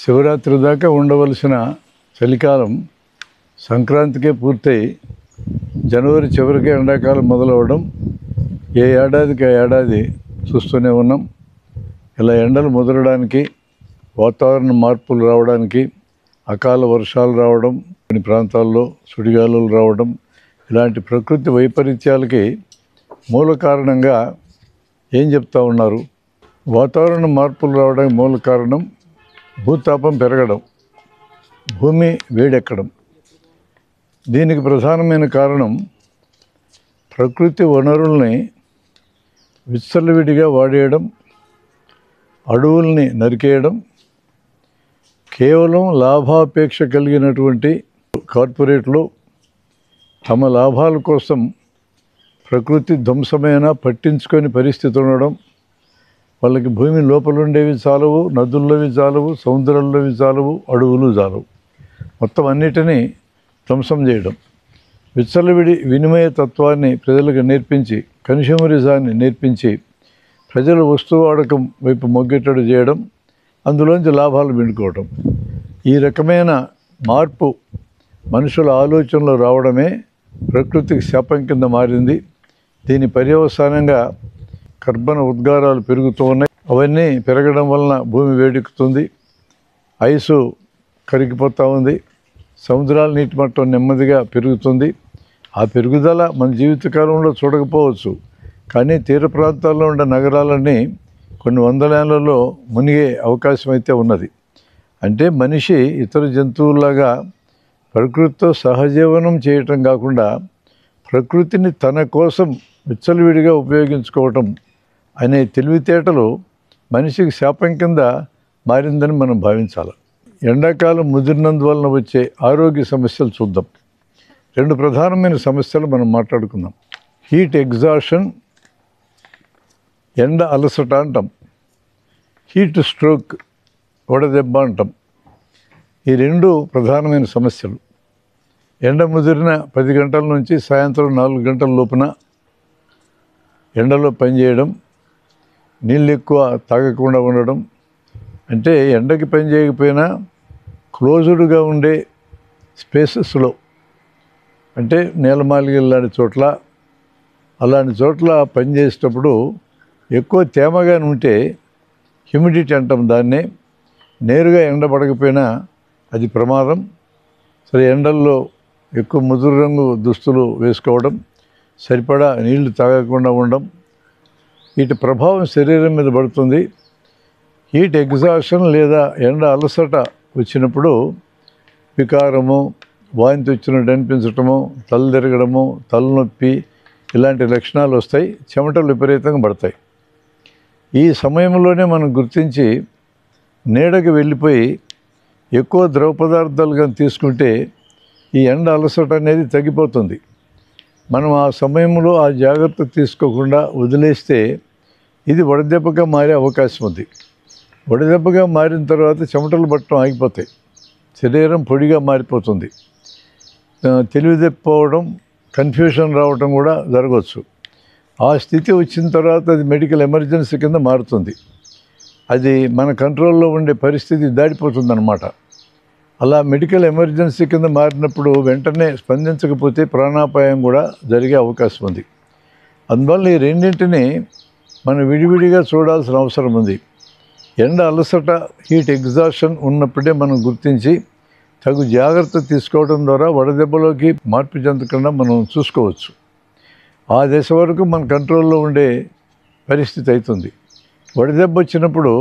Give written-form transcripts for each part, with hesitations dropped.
శివరాత్రి దాకా ఉండవలసిన చలికాలం సంక్రాంతికే పూర్తయి జనవరి చివరికే ఎండాకాలం మొదలవడం ఏ ఏడాదికి ఆ ఏడాది చూస్తూనే ఉన్నాం. ఇలా ఎండలు ముదరడానికి, వాతావరణ మార్పులు రావడానికి, అకాల వర్షాలు రావడం, కొన్ని ప్రాంతాల్లో సుడిగాలులు రావడం, ఇలాంటి ప్రకృతి వైపరీత్యాలకి మూల కారణంగా ఏం చెప్తా ఉన్నారు? వాతావరణ మార్పులు రావడానికి మూల కారణం భూతాపం పెరగడం, భూమి వేడెక్కడం. దీనికి ప్రధానమైన కారణం ప్రకృతి వనరుల్ని విచ్చలవిడిగా వాడేయడం, అడవుల్ని నరికేయడం, కేవలం లాభాపేక్ష కలిగినటువంటి కార్పొరేట్లు తమ లాభాల కోసం ప్రకృతి ధ్వంసమైన పట్టించుకొని పరిస్థితి ఉండడం, వాళ్ళకి భూమి లోపల ఉండేవి చాలవు, నదుల్లోవి చాలవు, సముద్రాల్లోవి చాలవు, అడవులు చాలవు, మొత్తం అన్నిటినీ ధ్వంసం చేయడం. విచ్చలవిడి వినిమయ తత్వాన్ని ప్రజలకు నేర్పించి, కన్స్యూమరిజాన్ని నేర్పించి ప్రజల వస్తువు వాడకం వైపు మొగ్గెట్టడు చేయడం, అందులోంచి లాభాలు పిండుకోవడం. ఈ రకమైన మార్పు మనుషుల ఆలోచనలో రావడమే ప్రకృతికి శాపం కింద మారింది. దీని పర్యవసానంగా కర్బన ఉద్గారాలు పెరుగుతూ ఉన్నాయి. అవన్నీ పెరగడం వలన భూమి వేడెక్కుతుంది, ఐసు కరిగిపోతూ ఉంది, సముద్రాల నీటి మట్టం నెమ్మదిగా పెరుగుతుంది. ఆ పెరుగుదల మన జీవితకాలంలో చూడకపోవచ్చు, కానీ తీర ప్రాంతాల్లో ఉండే నగరాలన్నీ కొన్ని వందల ఏళ్లలో మునిగే అవకాశం అయితే ఉన్నది. అంటే మనిషి ఇతర జంతువుల్లాగా ప్రకృతితో సహజీవనం చేయటం కాకుండా ప్రకృతిని తన కోసం విచ్చలవిడిగా ఉపయోగించుకోవటం అనే తెలివితేటలు మనిషికి శాపం కింద మారిందని మనం భావించాలి. ఎండాకాలం ముదిరినందువలన వచ్చే ఆరోగ్య సమస్యలు చూద్దాం. రెండు ప్రధానమైన సమస్యలు మనం మాట్లాడుకుందాం. హీట్ ఎగ్జాషన్, ఎండ అలసట అంటాం. హీట్ స్ట్రోక్, వడదెబ్బ అంటాం. ఈ రెండు ప్రధానమైన సమస్యలు. ఎండ ముదిరిన 10 గంటల నుంచి సాయంత్రం 4 గంటల లోపున ఎండలో పనిచేయడం, నీళ్ళు ఎక్కువ తాగకుండా ఉండడం. అంటే ఎండకి పని చేయకపోయినా క్లోజ్డ్గా ఉండే స్పేసెస్లో, అంటే నేలమాలిగలు లాంటి చోట్ల, అలాంటి చోట్ల పనిచేసేటప్పుడు ఎక్కువ తేమగా ఉంటే హ్యూమిడిటీ అంటాం దాన్నే. నేరుగా ఎండపడకపోయినా అది ప్రమాదం. సరే, ఎండల్లో ఎక్కువ ముదురు రంగు దుస్తులు వేసుకోవడం, సరిపడా నీళ్లు తాగకుండా ఉండడం, వీటి ప్రభావం శరీరం మీద పడుతుంది. హీట్ ఎగ్జాషన్ లేదా ఎండ అలసట వచ్చినప్పుడు వికారము, వాంతి వచ్చినట్టు అనిపించటము, తల తిరగడము, తలనొప్పి ఇలాంటి లక్షణాలు వస్తాయి. చెమటలు విపరీతంగా పడతాయి. ఈ సమయంలోనే మనం గుర్తించి నీడకి వెళ్ళిపోయి ఎక్కువ ద్రవ పదార్థాలు కానీ తీసుకుంటే ఈ ఎండ అలసట అనేది తగ్గిపోతుంది. మనం ఆ సమయంలో ఆ జాగ్రత్త తీసుకోకుండా వదిలేస్తే ఇది వడదెబ్బగా మారే అవకాశం ఉంది. వడదెబ్బగా మారిన తర్వాత చెమటలు పట్టడం ఆగిపోతాయి, శరీరం పొడిగా మారిపోతుంది, తెలివితెప్పిపోవడం, కన్ఫ్యూషన్ రావడం కూడా జరగవచ్చు. ఆ స్థితి వచ్చిన తర్వాత అది మెడికల్ ఎమర్జెన్సీ కింద మారుతుంది. అది మన కంట్రోల్లో ఉండే పరిస్థితి దాటిపోతుంది అన్నమాట. అలా మెడికల్ ఎమర్జెన్సీ కింద మారినప్పుడు వెంటనే స్పందించకపోతే ప్రాణాపాయం కూడా జరిగే అవకాశం ఉంది. అందువల్ల ఈ రెండింటిని మనం విడివిడిగా చూడాల్సిన అవసరం ఉంది. ఎండ అలసట, హీట్ ఎగ్జాషన్ ఉన్నప్పుడే మనం గుర్తించి తగు జాగ్రత్త తీసుకోవడం ద్వారా వడదెబ్బలోకి మార్పు చెందకుండా మనం చూసుకోవచ్చు. ఆ దశ వరకు మన కంట్రోల్లో ఉండే పరిస్థితి అవుతుంది. వడదెబ్బ వచ్చినప్పుడు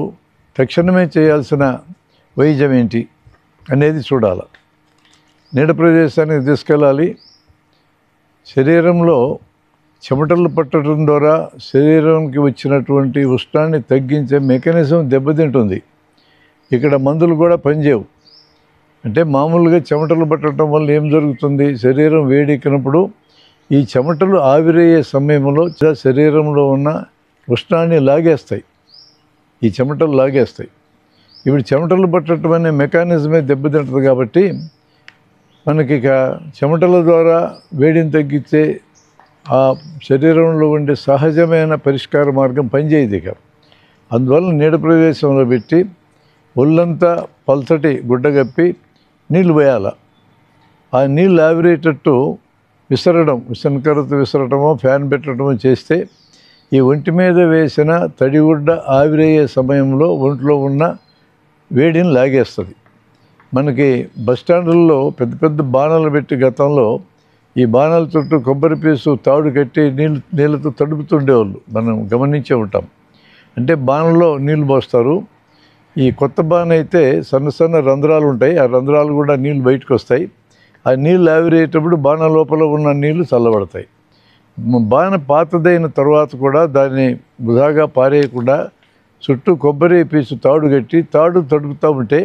తక్షణమే చేయాల్సిన వైద్యం ఏంటి అనేది చూడాలి. నీడ ప్రదేశానికి తీసుకెళ్ళాలి. శరీరంలో చెమటలు పట్టడం ద్వారా శరీరానికి వచ్చినటువంటి ఉష్ణాన్ని తగ్గించే మెకానిజం దెబ్బతింటుంది. ఇక్కడ మందులు కూడా పనిచేయవు. అంటే మామూలుగా చెమటలు పట్టడం వల్ల ఏం జరుగుతుంది? శరీరం వేడెక్కినప్పుడు ఈ చెమటలు ఆవిరయ్యే సమయంలో శరీరంలో ఉన్న ఉష్ణాన్ని లాగేస్తాయి. ఈ చెమటలు లాగేస్తాయి. ఇప్పుడు చెమటలు పట్టడం అనే మెకానిజమే దెబ్బతింటుంది. కాబట్టి మనకి ఇక చెమటల ద్వారా వేడిని తగ్గించే ఆ శరీరంలో ఉండే సహజమైన పరిష్కార మార్గం పనిచేయదు ఇక. అందువల్ల నీడ ప్రదేశంలో పెట్టి ఒళ్ళంతా పల్చటి గుడ్డ కప్పి నీళ్ళు పోయాలి. ఆ నీళ్ళు ఆవిరేటట్టు విసనకర్రతో విసరటమో ఫ్యాన్ పెట్టడమో చేస్తే ఈ ఒంటి మీద వేసిన తడిగుడ్డ ఆవిరయ్యే సమయంలో ఒంట్లో ఉన్న వేడిని లాగేస్తుంది. మనకి బస్టాండుల్లో పెద్ద పెద్ద బాణాలు పెట్టి గతంలో ఈ బాణాల చుట్టూ కొబ్బరి పీసు తాడు కట్టి నీళ్ళతో తడుపుతుండేవాళ్ళు, మనం గమనించే ఉంటాం. అంటే బాణలో నీళ్ళు పోస్తారు. ఈ కొత్త బాణ అయితే సన్న సన్న రంధ్రాలు ఉంటాయి, ఆ రంధ్రాలు కూడా నీళ్ళు బయటకు వస్తాయి. ఆ నీళ్ళు ఆవిరేటప్పుడు బాణ లోపల ఉన్న నీళ్లు చల్లబడతాయి. బాణ పాతదైన తర్వాత కూడా దాన్ని వృధాగా పారేయకుండా చుట్టూ కొబ్బరి పీసు తాడు కట్టి తాడు తడుపుతూ ఉంటే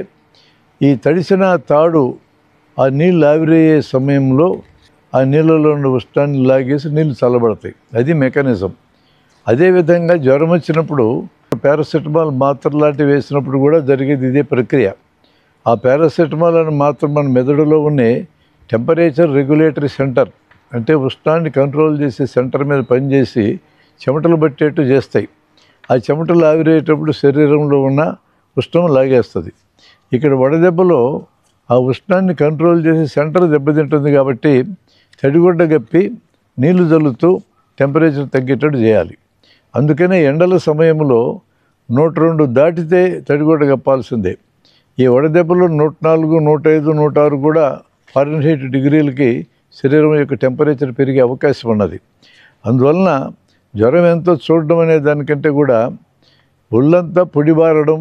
ఈ తడిసిన తాడు ఆ నీళ్ళు ఆవిరయ్యే సమయంలో ఆ నీళ్ళలో ఉన్న ఉష్ణాన్ని లాగేసి నీళ్ళు చల్లబడతాయి. అది మెకానిజం. అదేవిధంగా జ్వరం వచ్చినప్పుడు పారాసెటమాల్ మాత్ర లాంటివి వేసినప్పుడు కూడా జరిగేది ఇదే ప్రక్రియ. ఆ పారాసెటమాల్ అనే మాత్రం మన మెదడులో ఉన్న టెంపరేచర్ రెగ్యులేటరీ సెంటర్, అంటే ఉష్ణాన్ని కంట్రోల్ చేసే సెంటర్ మీద పనిచేసి చెమటలు పట్టేట్టు చేస్తాయి. ఆ చెమటలు ఆవిరేటప్పుడు శరీరంలో ఉన్న ఉష్ణం లాగేస్తుంది. ఇక్కడ వడదెబ్బలో ఆ ఉష్ణాన్ని కంట్రోల్ చేసే సెంటర్ దెబ్బతింటుంది కాబట్టి తడిగుడ్డ కప్పి నీళ్లు జల్లుతూ టెంపరేచర్ తగ్గేటట్టు చేయాలి. అందుకనే ఎండల సమయంలో 102 దాటితే తడిగుడ్డ కప్పాల్సిందే. ఈ వడదెబ్బలో 104, 105, 106 కూడా ఫారెన్హీట్ డిగ్రీలకి శరీరం యొక్క టెంపరేచర్ పెరిగే అవకాశం ఉన్నది. అందువలన జ్వరం ఎంతో చూడడం అనే దానికంటే కూడా ఒళ్ళంతా పొడిబారడం,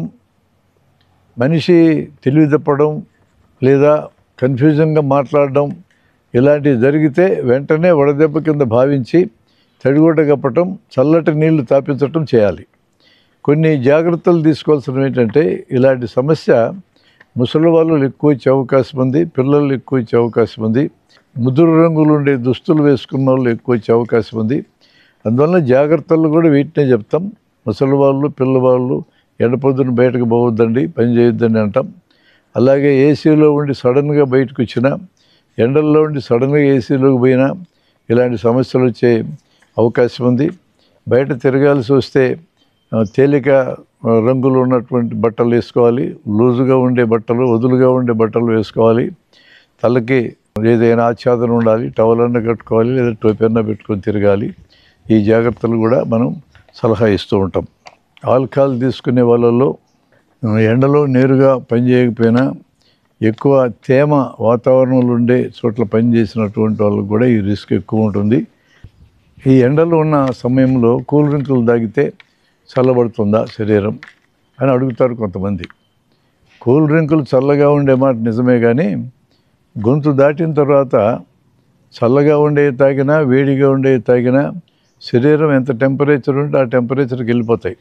మనిషి తెలివి తప్పడం లేదా కన్ఫ్యూజన్గా మాట్లాడడం ఇలాంటివి జరిగితే వెంటనే వడదెబ్బ కింద భావించి తడిగుడ్డ కప్పటం, చల్లటి నీళ్లు తాపించటం చేయాలి. కొన్ని జాగ్రత్తలు తీసుకోవాల్సినవి ఏంటంటే, ఇలాంటి సమస్య ముసలి వాళ్ళు ఎక్కువ వచ్చే అవకాశం ఉంది, పిల్లలు ఎక్కువ వచ్చే అవకాశం ఉంది, ముదురు రంగులు ఉండే దుస్తులు వేసుకున్న వాళ్ళు ఎక్కువ వచ్చే అవకాశం ఉంది. అందువల్ల జాగ్రత్తలు కూడా వీటినే చెప్తాం. ముసలి వాళ్ళు, పిల్లవాళ్ళు ఎండపొద్దున బయటకు పోవద్దండి, పని చేయొద్దని అంటాం. అలాగే ఏసీలో ఉండి సడన్గా బయటకు వచ్చినా, ఎండల్లో ఉండి సడన్గా ఏసీలోకి పోయినా ఇలాంటి సమస్యలు వచ్చే అవకాశం ఉంది. బయట తిరగాల్సి వస్తే తేలిక రంగులు ఉన్నటువంటి బట్టలు వేసుకోవాలి, లూజుగా ఉండే బట్టలు, వదులుగా ఉండే బట్టలు వేసుకోవాలి. తలకి ఏదైనా ఆచ్ఛాదన ఉండాలి, టవల్ అన్న కట్టుకోవాలి లేదా టోపీ అన్న పెట్టుకొని తిరగాలి. ఈ జాగ్రత్తలు కూడా మనం సలహా ఇస్తూ ఉంటాం. ఆల్కహాల్ తీసుకునే వాళ్ళలో ఎండలో నేరుగా పని చేయకపోయినా ఎక్కువ తేమ వాతావరణంలో ఉండే చోట్ల పనిచేసినటువంటి వాళ్ళకు కూడా ఈ రిస్క్ ఎక్కువ ఉంటుంది. ఈ ఎండలో ఉన్న సమయంలో కూల్ డ్రింకులు తాగితే చల్లబడుతుందా శరీరం అని అడుగుతారు కొంతమంది. కూల్ డ్రింకులు చల్లగా ఉండే మాట నిజమే, కానీ గొంతు దాటిన తర్వాత చల్లగా ఉండేవి తాగినా వేడిగా ఉండేవి తాగినా శరీరం ఎంత టెంపరేచర్ ఉంటే ఆ టెంపరేచర్కి వెళ్ళిపోతాయి.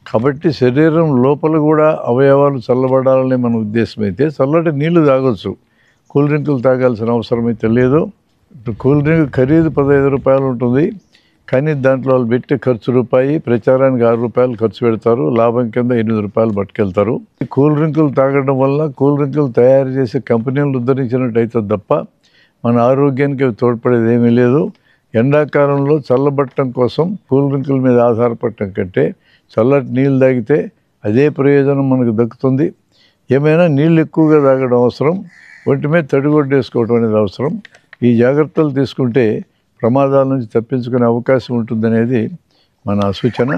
కాబట్టి శరీరం లోపల కూడా అవయవాలు చల్లబడాలని మన ఉద్దేశం అయితే చల్లటి నీళ్లు తాగొచ్చు, కూల్ డ్రింకులు తాగాల్సిన అవసరం అయితే లేదు. కూల్ డ్రింక్ ఖరీదు 15 రూపాయలు ఉంటుంది, కానీ దాంట్లో వాళ్ళు పెట్టే ఖర్చు రూపాయి, ప్రచారానికి 6 రూపాయలు ఖర్చు పెడతారు, లాభం కింద 8 రూపాయలు పట్టుకెళ్తారు. కూల్ డ్రింకులు తాగడం వల్ల కూల్ డ్రింకులు తయారు చేసే కంపెనీలు ఉద్ధరించినట్టు అవుతుంది తప్ప మన ఆరోగ్యానికి అవి తోడ్పడేది ఏమీ లేదు. ఎండాకాలంలో చల్లబట్టడం కోసం కూల్ డ్రింకుల మీద ఆధారపడటం కంటే చల్లటి నీళ్ళు తాగితే అదే ప్రయోజనం మనకు దక్కుతుంది. ఏమైనా నీళ్ళు ఎక్కువగా తాగడం అవసరం, ఒంటి మీద తడిగుడ్డ వేసుకోవడం అనేది అవసరం. ఈ జాగ్రత్తలు తీసుకుంటే ప్రమాదాల నుంచి తప్పించుకునే అవకాశం ఉంటుందనేది మన సూచన.